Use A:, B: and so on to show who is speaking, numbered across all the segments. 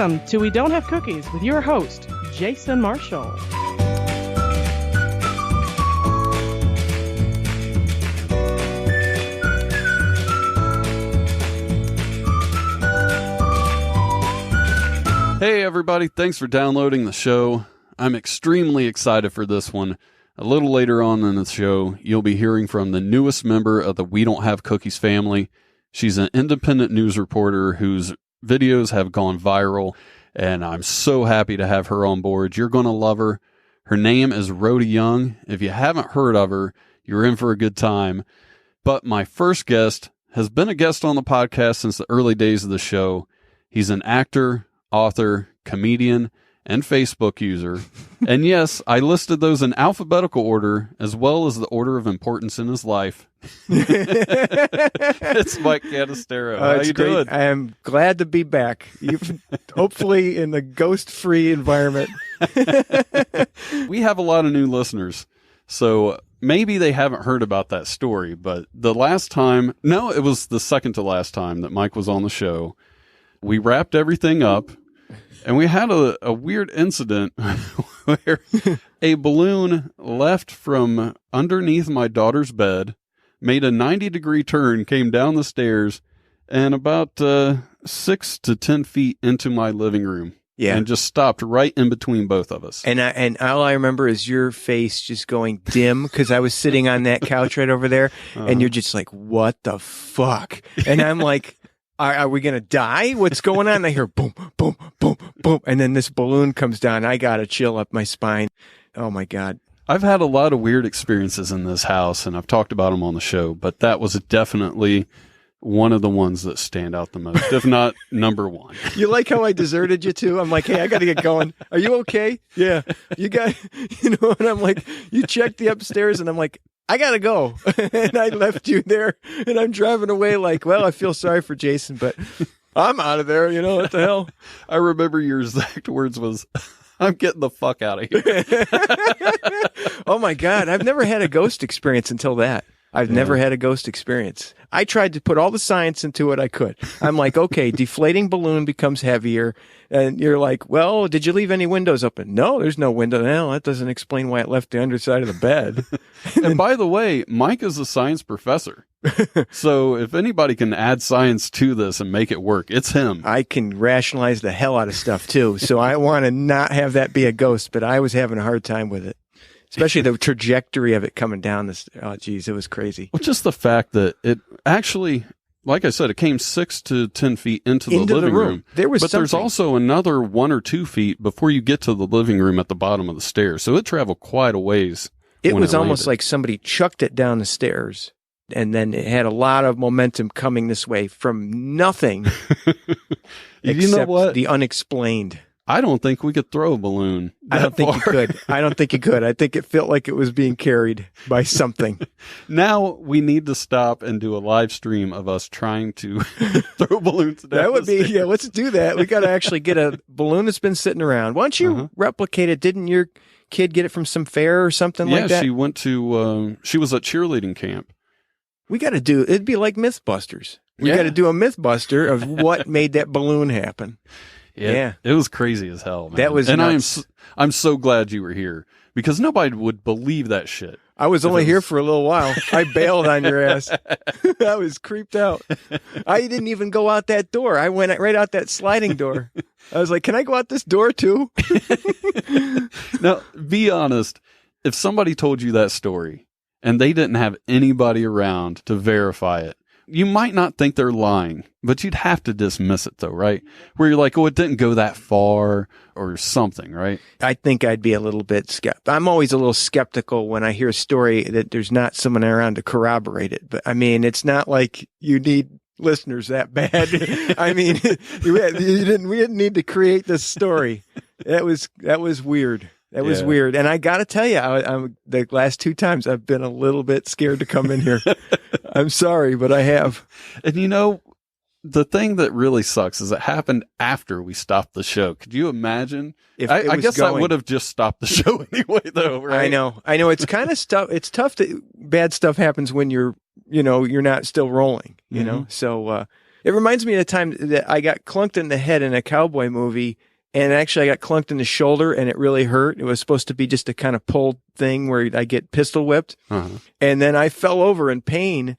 A: Welcome to We Don't Have Cookies with your host, Jason Marshall.
B: Hey everybody, thanks for downloading the show. I'm extremely excited for this one. A little later on in the show, you'll be hearing from the newest member of the We Don't Have Cookies family. She's an independent news reporter whose videos have gone viral, and I'm so happy to have her on board. You're going to love her. Her name is Rhoda Young. If you haven't heard of her, you're in for a good time. But my first guest has been a guest on the podcast since the early days of the show. He's an actor, author, comedian, and Facebook user. And yes, I listed those in alphabetical order as well as the order of importance in his life. It's Mike Canistero. How you doing?
C: I am glad to be back. Hopefully in a ghost-free environment.
B: We have a lot of new listeners, so maybe they haven't heard about that story, but it was the second to last time that Mike was on the show. We wrapped everything up, and we had a weird incident where a balloon left from underneath my daughter's bed, made a 90-degree turn, came down the stairs, and about 6 to 10 feet into my living room. Yeah. And just stopped right in between both of us.
C: And all I remember is your face just going dim because I was sitting on that couch right over there, and you're just like, what the fuck? And I'm like, Are we going to die? What's going on? I hear boom, boom, boom, boom. And then this balloon comes down. I got a chill up my spine. Oh, my God.
B: I've had a lot of weird experiences in this house, and I've talked about them on the show, but that was definitely one of the ones that stand out the most, if not number one.
C: You like how I deserted you, too? I'm like, hey, I got to get going. Are you okay? Yeah. And I'm like, you checked the upstairs, and I'm like, I got to go. And I left you there, and I'm driving away like, well, I feel sorry for Jason, but I'm out of there. What the hell?
B: I remember your exact words was, I'm getting the fuck out of here.
C: Oh, my God. I've never had a ghost experience until that. I've never had a ghost experience. I tried to put all the science into it I could. I'm like, okay, deflating balloon becomes heavier. And you're like, well, did you leave any windows open? No, there's no window. No, that doesn't explain why it left the underside of the bed.
B: And by the way, Mike is a science professor. So if anybody can add science to this and make it work, it's him.
C: I can rationalize the hell out of stuff too. So I want to not have that be a ghost, but I was having a hard time with it. Especially the trajectory of it coming down this. Oh, geez, it was crazy.
B: Well, just the fact that it actually, like I said, it came 6 to 10 feet into the living room. There's also another 1 or 2 feet before you get to the living room at the bottom of the stairs. So it traveled quite a ways.
C: It was almost like somebody chucked it down the stairs, and then it had a lot of momentum coming this way from nothing.
B: You know what?
C: The unexplained.
B: I don't think we could throw a balloon.
C: I don't think you could. I think it felt like it was being carried by something.
B: Now we need to stop and do a live stream of us trying to throw balloons down.
C: That would be, let's do that. We got to actually get a balloon that's been sitting around. Why don't you replicate it? Didn't your kid get it from some fair or something like that?
B: Yeah, she went to, she was at cheerleading camp.
C: We got to it'd be like Mythbusters. We got to do a Mythbuster of what made that balloon happen.
B: Yeah, it was crazy as hell, man.
C: That was nuts.
B: I'm so glad you were here because nobody would believe that shit.
C: I was only here for a little while. I bailed on your ass. I was creeped out. I didn't even go out that door. I went right out that sliding door. I was like, can I go out this door too?
B: Now, be honest. If somebody told you that story and they didn't have anybody around to verify it, you might not think they're lying, but you'd have to dismiss it though, right? Where you're like, oh, it didn't go that far or something, right?
C: I think I'd be a little bit skeptical. I'm always a little skeptical when I hear a story that there's not someone around to corroborate it. But I mean, it's not like you need listeners that bad. I mean, we didn't need to create this story. That was weird. That was weird. And I got to tell you, I'm the last 2 times I've been a little bit scared to come in here. I'm sorry, but I have.
B: And the thing that really sucks is it happened after we stopped the show. Could you imagine? I guess I would have just stopped the show anyway, though, right?
C: I know. It's kind of stuff. It's tough that bad stuff happens when you're not still rolling, you know? So, It reminds me of the time that I got clunked in the head in a cowboy movie, and actually I got clunked in the shoulder, and it really hurt. It was supposed to be just a kind of pulled thing where I get pistol whipped. And then I fell over in pain,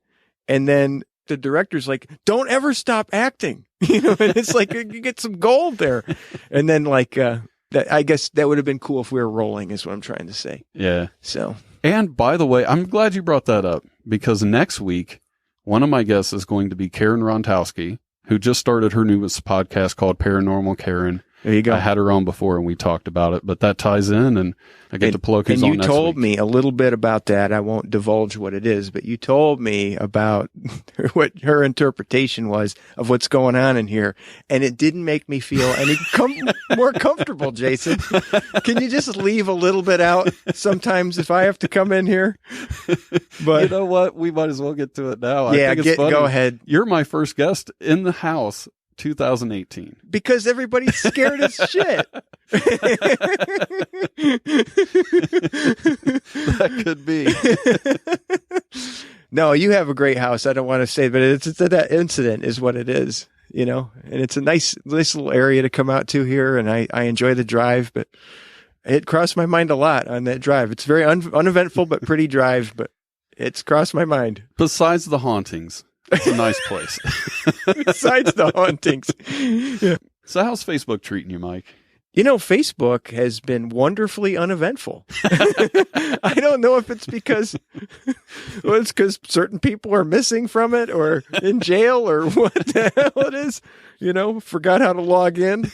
C: and then the director's like, don't ever stop acting. And it's like, you get some gold there. And then I guess that would have been cool if we were rolling, is what I'm trying to say.
B: Yeah.
C: So.
B: And by the way, I'm glad you brought that up, because next week, one of my guests is going to be Karen Rontowski, who just started her newest podcast called Paranormal Karen.
C: There you go.
B: I had her on before and we talked about it, but that ties in, and I get to plug who's on next week.
C: And you told me a little bit about that. I won't divulge what it is, but you told me about what her interpretation was of what's going on in here, and it didn't make me feel any more comfortable, Jason. Can you just leave a little bit out sometimes if I have to come in here? But
B: you know what? We might as well get to it now.
C: Yeah,
B: I think it's funny.
C: Go ahead.
B: You're my first guest in the house. 2018.
C: Because everybody's scared as shit.
B: That could be.
C: No, you have a great house. I don't want to say, but it's that incident is what it is, and it's a nice little area to come out to here. And I enjoy the drive, but it crossed my mind a lot on that drive. It's very uneventful, but pretty drive, but it's crossed my mind.
B: Besides the hauntings. It's a nice place.
C: Besides the hauntings. Yeah.
B: So how's Facebook treating you, Mike?
C: Facebook has been wonderfully uneventful. I don't know if it's because certain people are missing from it or in jail or what the hell it is. Forgot how to log in.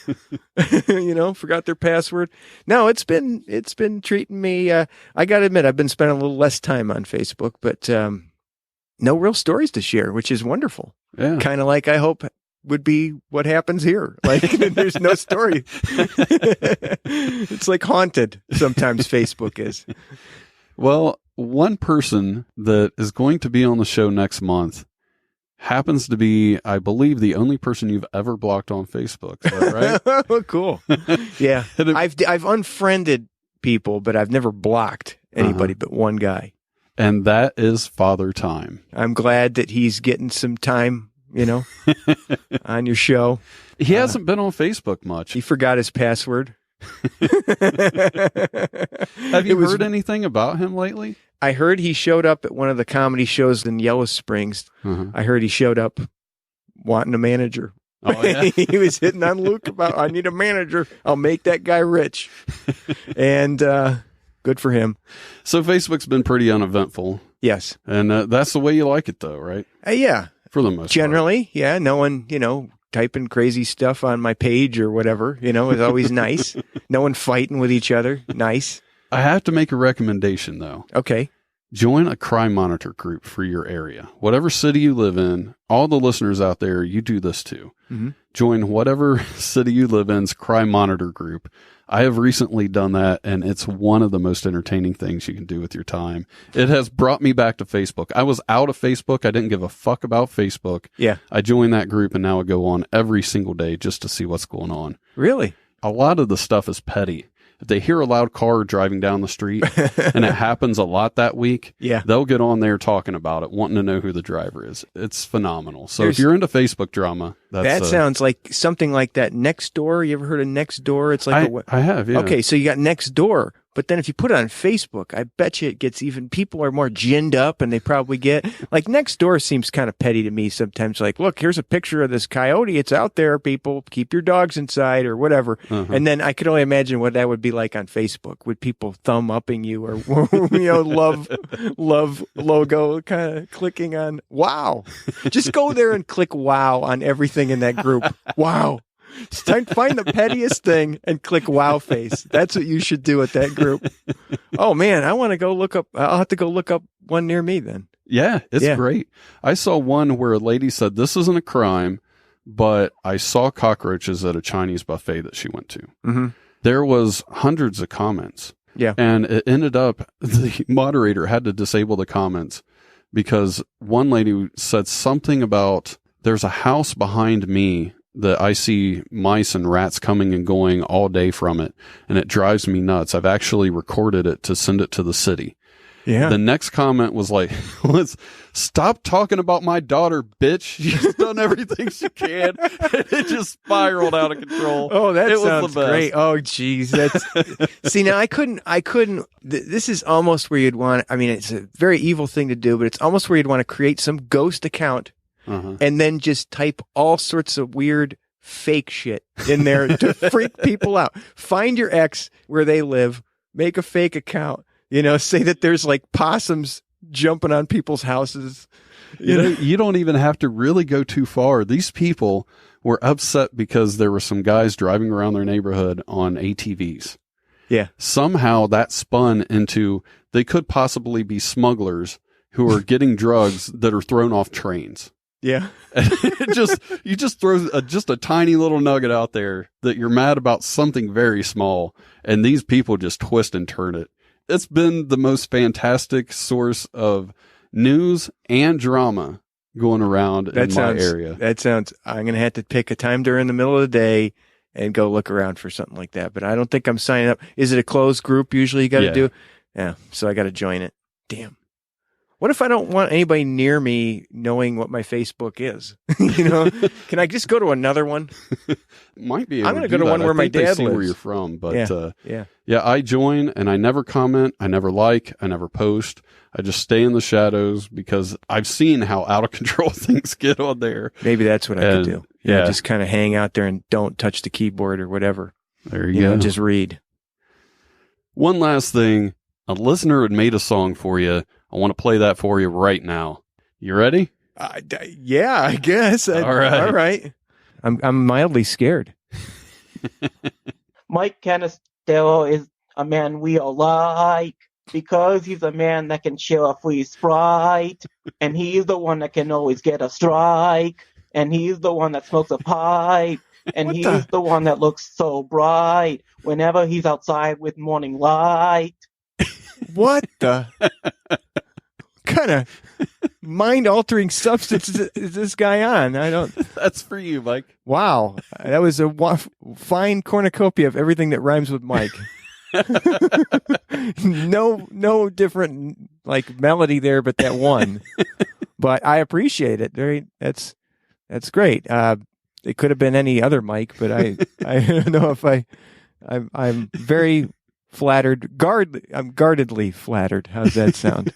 C: Forgot their password. No, it's been treating me. I got to admit, I've been spending a little less time on Facebook, but no real stories to share, which is wonderful.
B: Yeah.
C: Kind of like I hope would be what happens here. Like there's no story. It's like haunted. Sometimes Facebook is.
B: Well, one person that is going to be on the show next month happens to be, I believe, the only person you've ever blocked on Facebook. Is that right?
C: Oh, cool. Yeah. I've unfriended people, but I've never blocked anybody but one guy.
B: And that is Father Time.
C: I'm glad that he's getting some time, on your show.
B: He hasn't been on Facebook much.
C: He forgot his password.
B: Have you heard anything about him lately?
C: I heard he showed up at one of the comedy shows in Yellow Springs. I heard he showed up wanting a manager.
B: Oh, yeah?
C: He was hitting on Luke about, I need a manager. I'll make that guy rich. And good for him.
B: So Facebook's been pretty uneventful.
C: Yes.
B: And that's the way you like it, though, right?
C: Yeah.
B: For the most part.
C: Generally, yeah. No one, typing crazy stuff on my page or whatever, is always nice. No one fighting with each other. Nice.
B: I have to make a recommendation, though.
C: Okay.
B: Join a crime monitor group for your area. Whatever city you live in, all the listeners out there, you do this too. Join whatever city you live in's crime monitor group. I have recently done that, and it's one of the most entertaining things you can do with your time. It has brought me back to Facebook. I was out of Facebook. I didn't give a fuck about Facebook.
C: Yeah.
B: I joined that group, and now I go on every single day just to see what's going on.
C: Really?
B: A lot of the stuff is petty. If they hear a loud car driving down the street, and it happens a lot that week, they'll get on there talking about it, wanting to know who the driver is. It's phenomenal. So if you're into Facebook drama,
C: that sounds like something like that. Nextdoor. You ever heard of Nextdoor? It's like
B: I have, yeah.
C: Okay, so you got Nextdoor, but then if you put it on Facebook, I bet you it gets even, people are more ginned up, and they probably get, like, Nextdoor seems kind of petty to me sometimes. Like, look, here's a picture of this coyote. It's out there, people. Keep your dogs inside or whatever. And then I could only imagine what that would be like on Facebook. Would people thumb upping you or, love logo kind of clicking on wow? Just go there and click wow on everything in that group. Wow. Find the pettiest thing and click wow face. That's what you should do at that group. Oh man, I want to go look up. I'll have to go look up one near me then.
B: Yeah, it's great. I saw one where a lady said, this isn't a crime, but I saw cockroaches at a Chinese buffet that she went to. There was hundreds of comments.
C: Yeah.
B: And it ended up, the moderator had to disable the comments because one lady said something about, there's a house behind me that I see mice and rats coming and going all day from it, and it drives me nuts. I've actually recorded it to send it to the city.
C: Yeah.
B: The next comment was like, let's stop talking about my daughter, bitch. She's done everything she can. And it just spiraled out of control.
C: Oh, that
B: it
C: sounds
B: was the best.
C: great. Oh, geez. That's see, now I couldn't, this is almost where you'd want, I mean, it's a very evil thing to do, but it's almost where you'd want to create some ghost account and then just type all sorts of weird fake shit in there to freak people out. Find your ex where they live, make a fake account, say that there's like possums jumping on people's houses.
B: You don't even have to really go too far. These people were upset because there were some guys driving around their neighborhood on ATVs.
C: Yeah.
B: Somehow that spun into they could possibly be smugglers who are getting drugs that are thrown off trains.
C: Yeah.
B: You just throw just a tiny little nugget out there that you're mad about something very small, and these people just twist and turn it. It's been the most fantastic source of news and drama going around in my area.
C: I'm going to have to pick a time during the middle of the day and go look around for something like that. But I don't think I'm signing up. Is it a closed group usually you got to do? Yeah. So I got to join it. Damn. What if I don't want anybody near me knowing what my Facebook is? Can I just go to another one?
B: Might be.
C: I'm going to go to one where my dad lives.
B: Where you're from, but
C: yeah.
B: I join and I never comment, I never like, I never post. I just stay in the shadows because I've seen how out of control things get on there.
C: Maybe that's what I could do. Yeah, just kind of hang out there and don't touch the keyboard or whatever.
B: There you go.
C: Just read.
B: One last thing, a listener had made a song for you. I want to play that for you right now. You ready?
C: Yeah, I guess. All right. I'm mildly scared.
D: Mike Canistero is a man we all like because he's a man that can share a free Sprite, and he's the one that can always get a strike, and he's the one that smokes a pipe, and he's the one that looks so bright whenever he's outside with morning light.
C: What the kind of mind-altering substance is this guy on?
B: That's for you, Mike.
C: Wow. That was a fine cornucopia of everything that rhymes with Mike. No different like melody there, but that one. But I appreciate it. That's great. It could have been any other Mike, but I don't know if I'm very flattered. I'm guardedly flattered. How's that sound?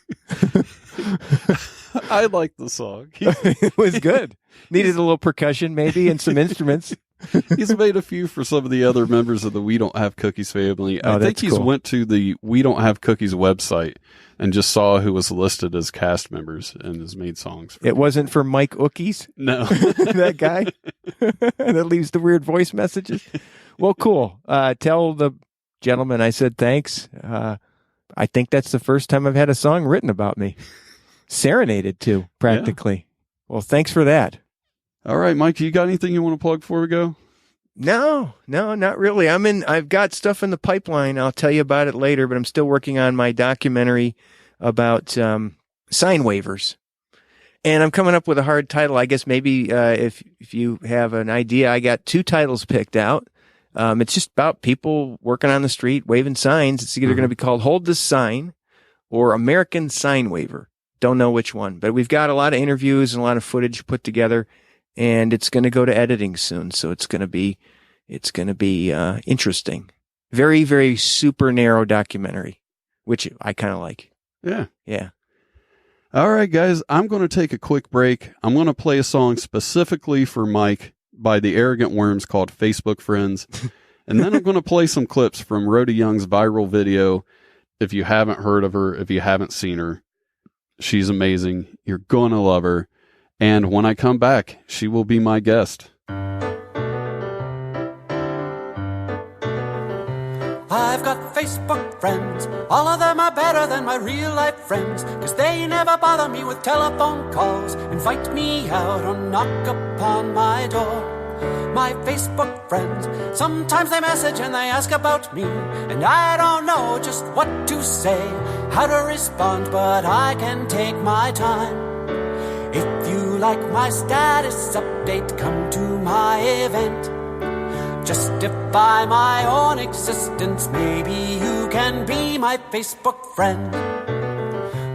B: I like the song.
C: It was good. Needed a little percussion maybe and some instruments.
B: He's made a few for some of the other members of the We Don't Have Cookies family. I think he's went to the We Don't Have Cookies website and just saw who was listed as cast members and has made songs.
C: It wasn't for Mike Ookies?
B: No.
C: That guy that leaves the weird voice messages? Well, cool. Tell the gentleman I said thanks. I think that's the first time I've had a song written about me. Serenaded to, practically. Yeah. Well, thanks for that.
B: All right, Mike, you got anything you want to plug before we go?
C: No, not really. I've got stuff in the pipeline. I'll tell you about it later, but I'm still working on my documentary about sign waivers. And I'm coming up with a hard title. I guess maybe if you have an idea, I got 2 titles picked out. It's just about people working on the street, waving signs. It's either going to be called Hold This Sign or American Sign Waiver. Don't know which one, but we've got a lot of interviews and a lot of footage put together, and it's going to go to editing soon. So it's going to be interesting. Very, very super narrow documentary, which I kind of like.
B: Yeah.
C: Yeah.
B: All right, guys, I'm going to take a quick break. I'm going to play a song specifically for Mike by the Arrogant Worms called Facebook Friends. And then I'm going to play some clips from Rhoda Young's viral video. If you haven't heard of her, if you haven't seen her, she's amazing. You're going to love her. And when I come back, she will be my guest.
E: I've got Facebook friends. All of them are better than my real life friends, 'cause they never bother me with telephone calls, invite me out or knock upon my door. My Facebook friends, sometimes they message and they ask about me, and I don't know just what to say, how to respond, but I can take my time. If you like my status update, come to my event. Justify my own existence, maybe you can be my Facebook friend.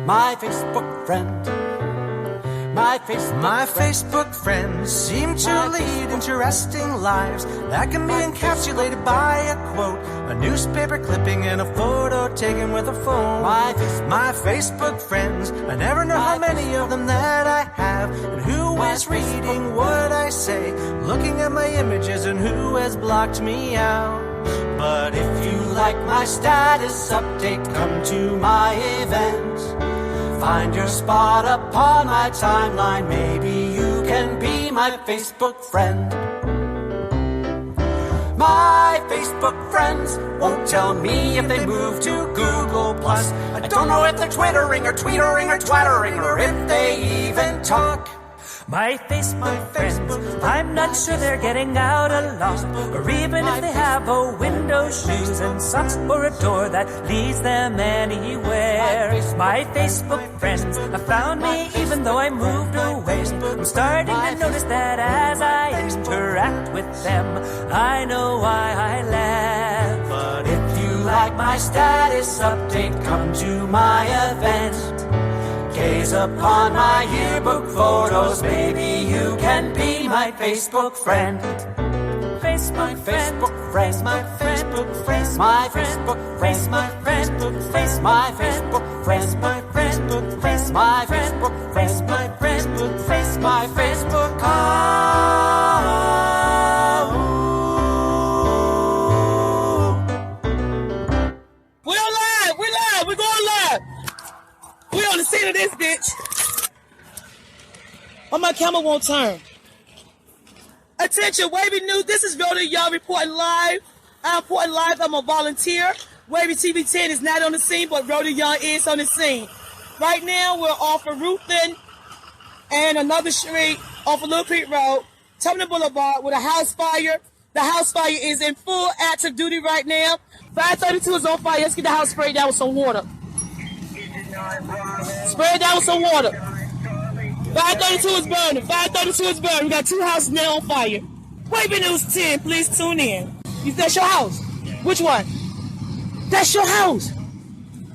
E: My Facebook friend. My Facebook friends seem to lead interesting lives that can be encapsulated by a quote, a newspaper clipping, and a photo taken with a phone. My Facebook friends, I never know how many of them that I have, and who is reading what I say, looking at my images, and who has blocked me out. But if you like my status update, come to my event. Find your spot upon my timeline. Maybe you can be my Facebook friend. My Facebook friends won't tell me if they move to Google+. I don't know if they're twittering or tweetering or twattering, or if they even talk.
F: My Facebook friends, I'm not sure they're getting out a lot, or even if they have a window, shoes and socks, or a door that leads them anywhere. My Facebook friends have found me even though I moved away. I'm starting to notice that as I interact with them, I know why I laugh.
E: But if you like my status update, come to my event. Gaze upon my yearbook photos, maybe you can be my Facebook friend.
F: Facebook friend,
E: Facebook friend,
F: my Facebook friend,
E: my Facebook friend,
F: my friend,
E: my Facebook friend,
F: my Facebook friend,
E: my Facebook friend,
F: my Facebook friend,
E: my Facebook.
G: We're going live. We on the scene of this bitch. Oh, my camera won't turn. Attention, Wavy News. This is Rhoda, y'all reporting live. I'm reporting live. I'm a volunteer. Wavy TV 10 is not on the scene, but Rhoda Young is on the scene. Right now, we're off of Ruthin and another street off of Little Creek Road, Tubman Boulevard, with a house fire. The house fire is in full active duty right now. 532 is on fire. Let's get the house sprayed down with some water. Spray it down with some water. 532 is burning. 532 is burning. We got 2 houses now on fire. Wavy News 10, please tune in. That's your house? Which one? That's your house.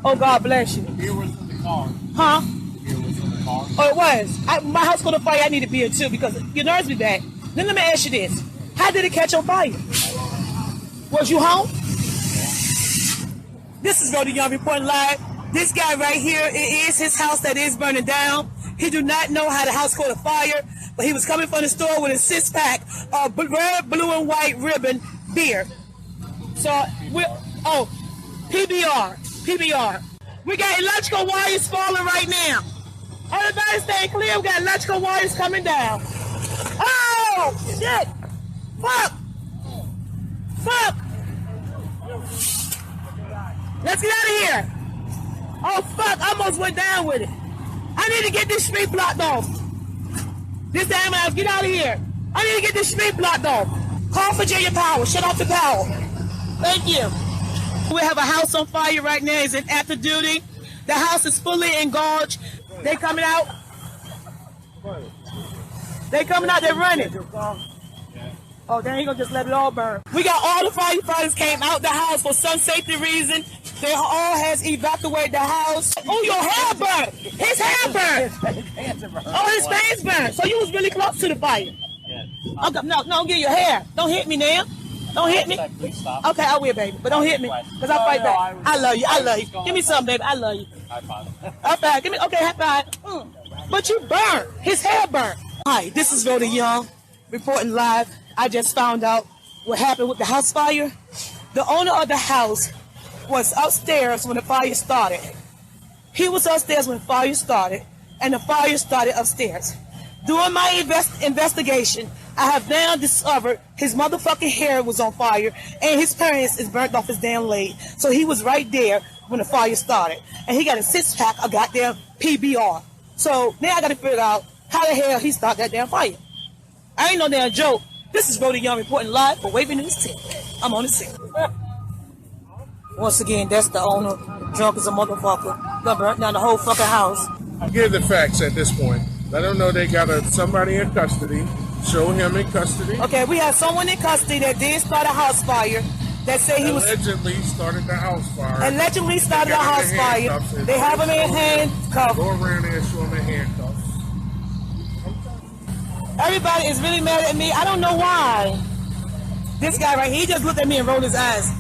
G: Oh, God bless you.
H: Here was in the car.
G: Huh?
H: Here was in the car.
G: Oh, it was. My house caught on fire. I need to be here, too, because your nerves be bad. Then let me ask you this. How did it catch on fire? Was you home? This is Rhoda Young reporting live. This guy right here, it is his house that is burning down. He do not know how the house caught a fire, but he was coming from the store with a 6-pack of red, blue, and white ribbon beer. So, PBR. We got electrical wires falling right now. Everybody stay clear. We got electrical wires coming down. Oh, shit. Fuck. Let's get out of here. Oh, fuck, I almost went down with it. I need to get this street blocked off. This damn house, get out of here. I need to get this street blocked off. Call Virginia Power, shut off the power. Thank you. We have a house on fire right now. It's in active duty. The house is fully engulfed. They coming out. They're running. Oh, they ain't gonna just let it all burn. We got all the firefighters came out the house for some safety reason. They all has evacuated the house. Oh, your hair burned. His hair burned. Oh, his face burned. So you was really close to the fire. Okay, no, don't get your hair. Don't hit me now. Don't hit me. Okay, I will, baby. But don't hit me, because I'll fight back. I love you. Give me something, baby. I love you. High five. Give me, okay, high five. But you burned. His hair burned. Hi, this is Rhoda Young, reporting live. I just found out what happened with the house fire. The owner of the house was upstairs when the fire started. He was upstairs when the fire started, and the fire started upstairs. During my investigation, I have now discovered his motherfucking hair was on fire, and his parents is burnt off his damn leg. So he was right there when the fire started. And he got a 6-pack of goddamn PBR. So now I got to figure out how the hell he started that damn fire. I ain't no damn joke. This is Rhoda Young reporting live for Wavy News 10. I'm on the scene. Once again, that's the owner, drunk as a motherfucker. Done burnt down the whole fucking house.
H: Give the facts at this point. Let them know they got somebody in custody. Show him in custody.
G: Okay, we have someone in custody that did start a house fire. that say he was
H: allegedly started the house fire.
G: allegedly started a house fire. They have him in handcuffs.
H: Go around there and show him in handcuffs.
G: Everybody is really mad at me. I don't know why. This guy right here, he just looked at me and rolled his eyes.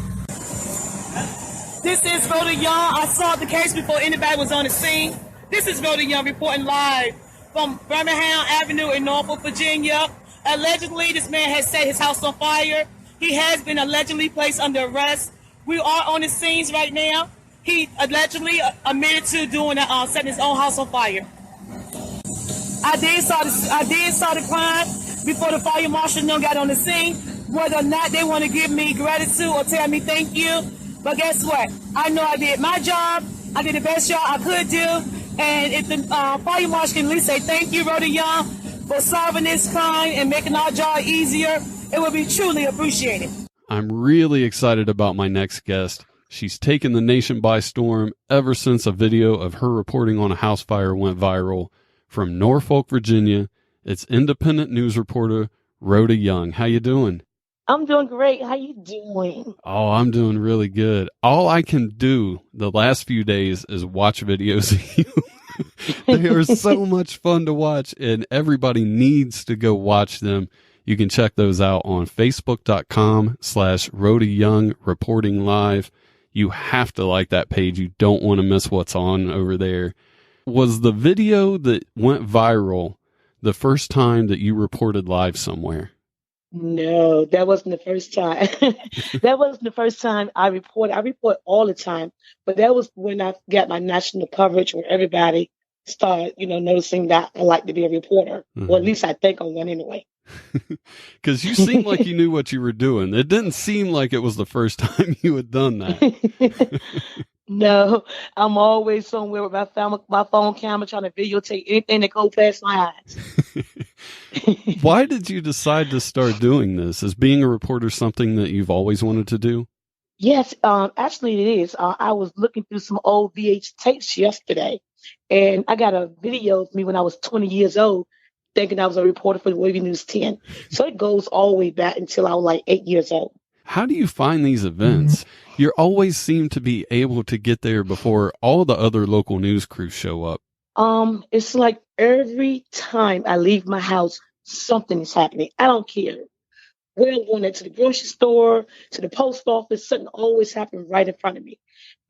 G: This is Rhoda Young. I saw the case before anybody was on the scene. This is Rhoda Young reporting live from Birmingham Avenue in Norfolk, Virginia. Allegedly, this man has set his house on fire. He has been allegedly placed under arrest. We are on the scenes right now. He allegedly admitted to doing setting his own house on fire. I did saw the crime before the fire marshal got on the scene. Whether or not they want to give me gratitude or tell me thank you, but guess what? I know I did my job. I did the best job I could do. And if the fire marshal can at least say thank you, Rhoda Young, for solving this crime and making our job easier, it would be truly appreciated.
B: I'm really excited about my next guest. She's taken the nation by storm ever since a video of her reporting on a house fire went viral. From Norfolk, Virginia, it's independent news reporter Rhoda Young. How you doing?
I: I'm doing great. How you doing?
B: Oh, I'm doing really good. All I can do the last few days is watch videos of you. They are so much fun to watch, and everybody needs to go watch them. You can check those out on facebook.com/Rhoda Young Reporting Live. You have to like that page. You don't want to miss what's on over there. Was the video that went viral the first time that you reported live somewhere?
I: No, that wasn't the first time. That wasn't the first time I reported. I report all the time, but that was when I got my national coverage where everybody started, noticing that I like to be a reporter.
B: Mm-hmm.
I: Or at least I think I'm one anyway.
B: Because you seemed like you knew what you were doing. It didn't seem like it was the first time you had done that.
I: No, I'm always somewhere with my phone camera trying to videotape anything that goes past my eyes.
B: Why did you decide to start doing this? Is being a reporter something that you've always wanted to do?
I: Yes, actually it is. I was looking through some old VH tapes yesterday, and I got a video of me when I was 20 years old, thinking I was a reporter for the Wavy News 10. So it goes all the way back until I was like 8 years old.
B: How do you find these events? You always seem to be able to get there before all the other local news crews show up.
I: It's like every time I leave my house, something is happening. I don't care. Where I'm going to the grocery store, to the post office, something always happens right in front of me.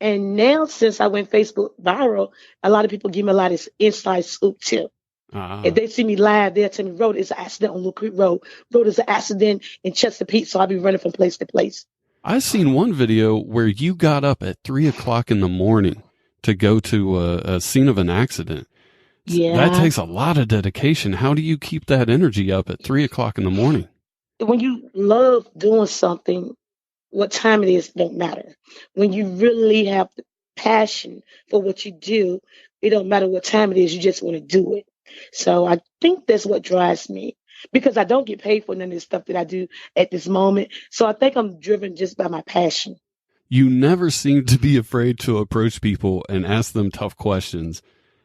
I: And now, since I went Facebook viral, a lot of people give me a lot of inside scoop too. If they see me live, they'll tell me, Rhoda, it's an accident on Little Creek Road. Rhoda, it's an accident in Chesapeake, so I'll be running from place to place.
B: I've seen one video where you got up at 3:00 in the morning to go to a scene of an accident.
I: Yeah.
B: That takes a lot of dedication. How do you keep that energy up at 3:00 in the morning?
I: When you love doing something, what time it is don't matter. When you really have the passion for what you do, it don't matter what time it is, you just want to do it. So I think that's what drives me, because I don't get paid for none of this stuff that I do at this moment. So I think I'm driven just by my passion.
B: You never seem to be afraid to approach people and ask them tough questions.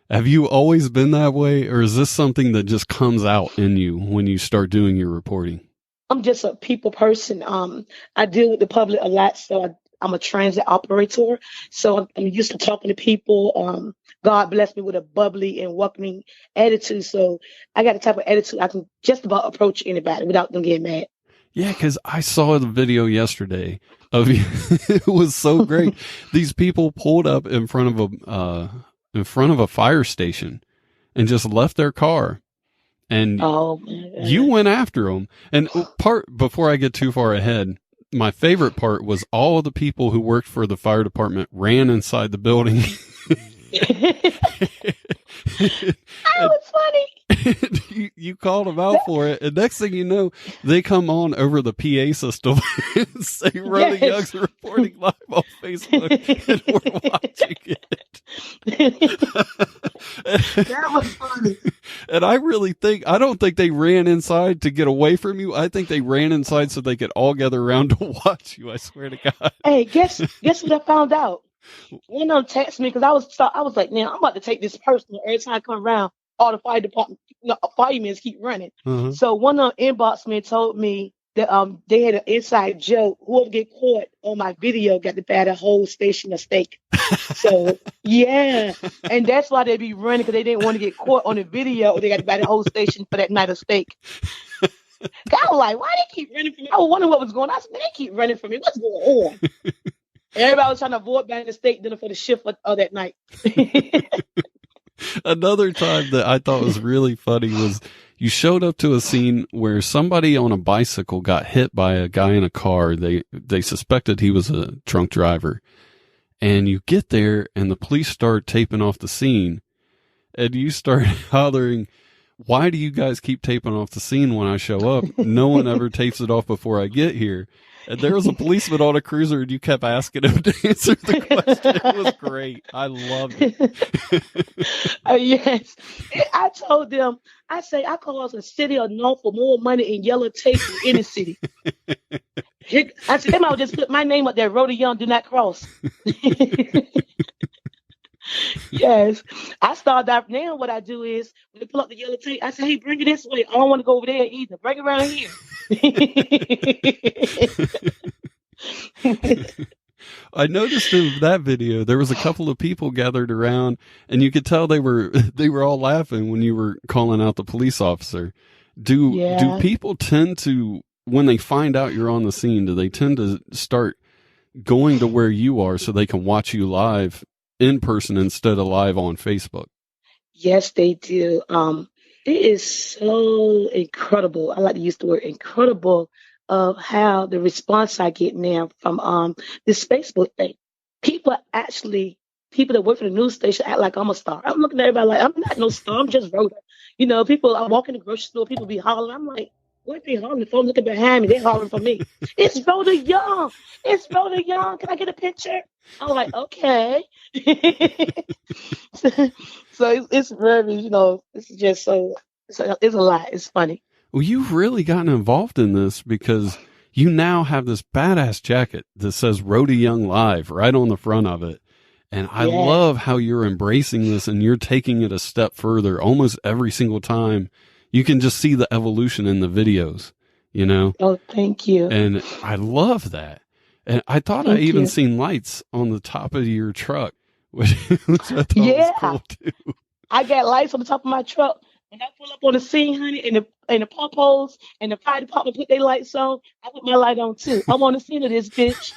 B: Have you always been that way, or is this something that just comes out in you when you start doing your reporting?
I: I'm just a people person. I deal with the public a lot, so I'm a transit operator. So I'm used to talking to people. God blessed me with a bubbly and welcoming attitude. So I got the type of attitude I can just about approach anybody without them getting mad.
B: Yeah, because I saw the video yesterday of you. It was so great. These people pulled up in front of a fire station and just left their car. And you went after them. And before I get too far ahead, my favorite part was all of the people who worked for the fire department ran inside the building.
I: That was funny.
B: You called them out for it, and next thing you know, they come on over the PA system and say Rhoda Young's reporting live on Facebook, and we're watching it.
I: That was funny.
B: And I don't think they ran inside to get away from you. I think they ran inside so they could all gather around to watch you. I swear to God.
I: Hey, guess what I found out? One of them texted me because I was like, man, I'm about to take this personal. Every time I come around, all the fire department, firemen keep running.
B: Uh-huh.
I: So one of them inboxed me and told me they had an inside joke. Whoever get caught on my video got to buy the whole station of steak. So yeah, and that's why they be running because they didn't want to get caught on the video. They got to buy the whole station for that night of steak. I was like, why they keep running from me? I was wondering what was going on. I said, they keep running from me. What's going on? Everybody was trying to avoid buying the steak dinner for the shift of that night.
B: Another time that I thought was really funny was you showed up to a scene where somebody on a bicycle got hit by a guy in a car. They suspected he was a drunk driver. And you get there and the police start taping off the scene. And you start hollering, why do you guys keep taping off the scene when I show up? No one ever tapes it off before I get here. And there was a policeman on a cruiser and you kept asking him to answer the question. It was great. I loved it.
I: Yes. I told them, I say, I call us a city of known for more money and yellow tape than any city. I said, they might just put my name up there, Rhoda Young, do not cross. Yes. I started out now. What I do is when they pull up the yellow tape, I say, hey, bring it this way. I don't want to go over there either. Bring it around here.
B: I noticed in that video there was a couple of people gathered around and you could tell they were all laughing when you were calling out the police officer. Do people tend to, when they find out you're on the scene, do they tend to start going to where you are so they can watch you live in person instead of live on Facebook?
I: Yes, they do. It is so incredible. I like to use the word incredible of how the response I get now from this Facebook thing. People that work for the news station act like I'm a star. I'm looking at everybody like, I'm not no star. I'm just Rhoda. You know, people, I walk in the grocery store, people be hollering. I'm like, what they hollering for? I'm looking behind me. They hollering for me. It's Rhoda Young. It's Rhoda Young. Can I get a picture? I'm like, okay. So it's very, it's just it's a lot. It's funny.
B: Well, you've really gotten involved in this because you now have this badass jacket that says Rhoda Young Live right on the front of it. And I love how you're embracing this and you're taking it a step further almost every single time. You can just see the evolution in the videos,
I: Oh, thank you.
B: And I love that. And I thought I even seen lights on the top of your truck, which I thought was cool too.
I: I got lights on the top of my truck. When I pull up on the scene, honey, and the pop-holes and the fire department put their lights on, I put my light on too. I'm on the scene of this bitch.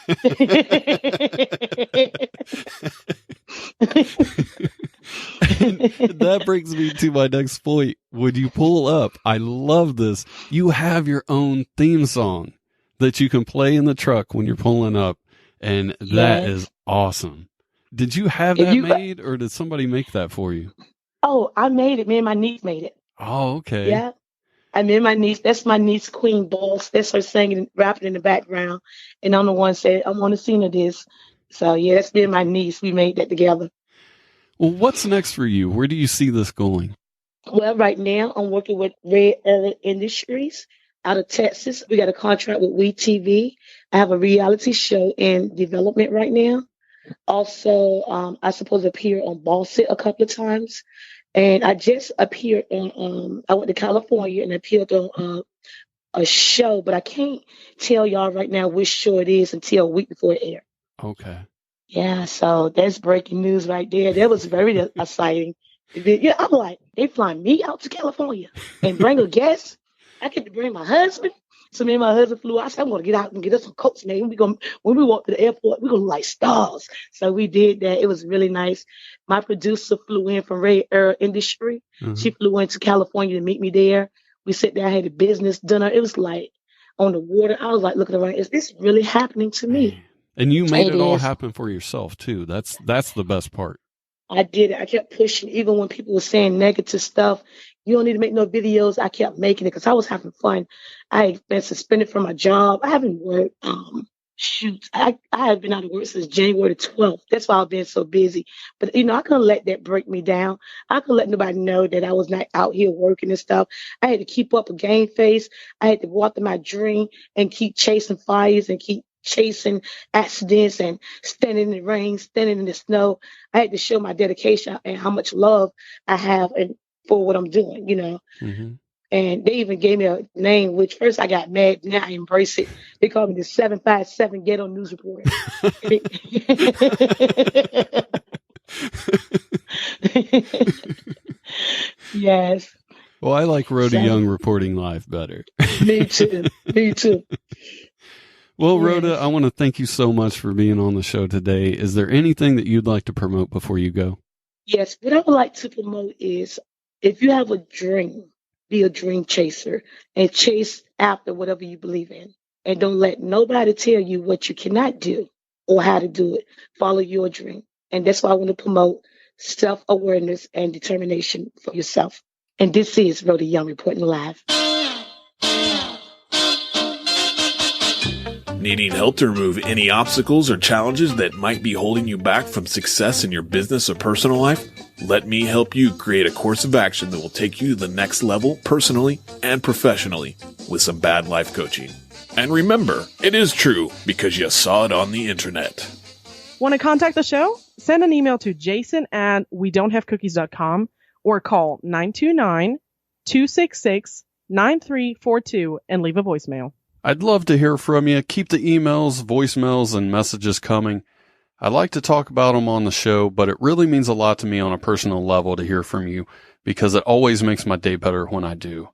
B: And that brings me to my next point. When you pull up, I love this. You have your own theme song that you can play in the truck when you're pulling up. And that is awesome. Did you have that made or did somebody make that for you?
I: Oh, I made it. Me and my niece made it.
B: Oh, okay.
I: Yeah. I mean, my niece, that's my niece, Queen Boss. That's her singing and rapping in the background. And I'm the one said, I'm on the scene of this. So, yeah, that's me and my niece. We made that together.
B: Well, what's next for you? Where do you see this going?
F: Well, right now I'm working with Red Earth Industries out of Texas. We got a contract with WeTV. I have a reality show in development right now. Also, I suppose appear on Boss It a couple of times. And I just appeared on, I went to California and appeared on a show, but I can't tell y'all right now which show it is until a week before it airs.
B: Okay.
F: Yeah, so that's breaking news right there. That was very exciting. Yeah, I'm like, they flying me out to California and bring a guest. I get to bring my husband. So me and my husband flew out. I said, I'm going to get out and get us some coats, man. When we walk to the airport, we're going to like stars. So we did that. It was really nice. My producer flew in from Red Earth Industry. Mm-hmm. She flew into California to meet me there. We sat there, had a business dinner. It was like on the water. I was like looking around. Is this really happening to me?
B: And you made it all happen for yourself too. That's the best part.
F: I did it. I kept pushing, even when people were saying negative stuff. You don't need to make no videos. I kept making it because I was having fun. I had been suspended from my job. I haven't worked. I have been out of work since January the 12th. That's why I've been so busy. But, I couldn't let that break me down. I couldn't let nobody know that I was not out here working and stuff. I had to keep up a game face. I had to go after my dream and keep chasing fires and keep chasing accidents and standing in the rain, standing in the snow. I had to show my dedication and how much love I have and for what I'm doing,
B: Mm-hmm.
I: And they even gave me a name, which first I got mad. Now I embrace it. They call me the 757 Ghetto News Reporter. Yes.
B: Well, I like Rhoda
I: So-
B: Young reporting live better.
I: Me too. Me too.
B: Well,
I: Yes.
B: Rhoda, I want to thank you so much for being on the show today. Is there anything that you'd like to promote before you go?
I: Yes. What I would like to promote is if you have a dream, be a dream chaser and chase after whatever you believe in. And don't let nobody tell you what you cannot do or how to do it. Follow your dream. And that's why I want to promote self-awareness and determination for yourself. And this is Rhoda Young reporting live.
J: Needing help to remove any obstacles or challenges that might be holding you back from success in your business or personal life? Let me help you create a course of action that will take you to the next level personally and professionally with some bad life coaching. And remember, it is true because you saw it on the internet.
A: Want to contact the show? Send an email to jason@wedon'thavecookies.com or call 929-266-9342 and leave a voicemail.
B: I'd love to hear from you. Keep the emails, voicemails, and messages coming. I like to talk about them on the show, but it really means a lot to me on a personal level to hear from you because it always makes my day better when I do.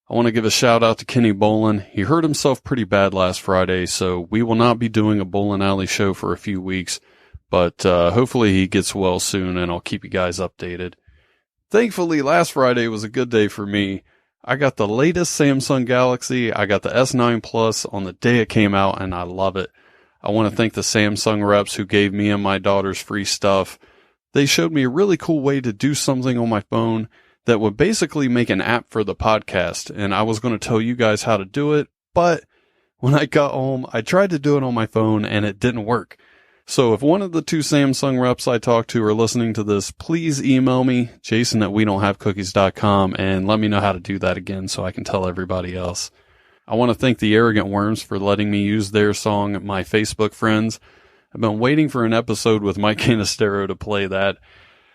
B: I want to give a shout out to Kenny Bolin. He hurt himself pretty bad last Friday, so we will not be doing a Bolin Alley show for a few weeks, but hopefully he gets well soon and I'll keep you guys updated. Thankfully, last Friday was a good day for me. I got the latest Samsung Galaxy. I got the S9 Plus on the day it came out, and I love it. I want to thank the Samsung reps who gave me and my daughters free stuff. They showed me a really cool way to do something on my phone that would basically make an app for the podcast, and I was going to tell you guys how to do it, but when I got home, I tried to do it on my phone, and it didn't work. So if one of the two Samsung reps I talked to are listening to this, please email me, jason@wedon'thavecookies.com, and let me know how to do that again so I can tell everybody else. I want to thank the Arrogant Worms for letting me use their song, My Facebook Friends. I've been waiting for an episode with Mike Canistero to play that.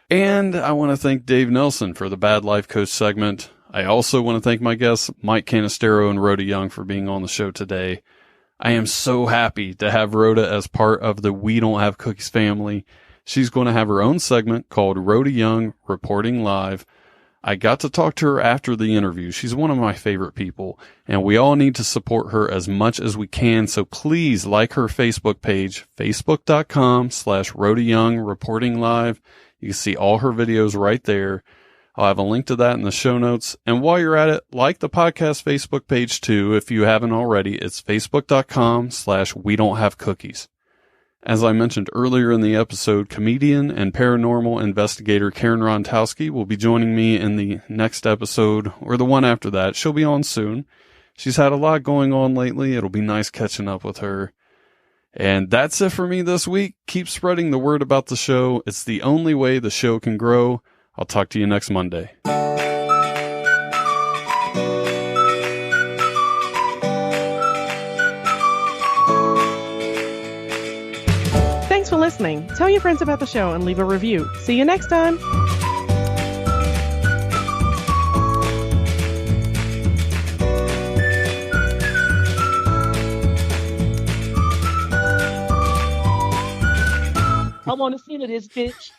B: And I want to thank Dave Nelson for the Bad Life Coach segment. I also want to thank my guests, Mike Canistero and Rhoda Young, for being on the show today. I am so happy to have Rhoda as part of the We Don't Have Cookies family. She's going to have her own segment called Rhoda Young Reporting Live. I got to talk to her after the interview. She's one of my favorite people, and we all need to support her as much as we can. So please like her Facebook page, facebook.com/Rhoda Young Reporting Live. You can see all her videos right there. I'll have a link to that in the show notes. And while you're at it, like the podcast Facebook page too. If you haven't already, it's facebook.com/WeDon'tHaveCookies. As I mentioned earlier in the episode, comedian and paranormal investigator Karen Rontowski will be joining me in the next episode or the one after that. She'll be on soon. She's had a lot going on lately. It'll be nice catching up with her. And that's it for me this week. Keep spreading the word about the show. It's the only way the show can grow. I'll talk to you next Monday.
A: Thanks for listening. Tell your friends about the show and leave a review. See you next time.
I: I want to see this bitch.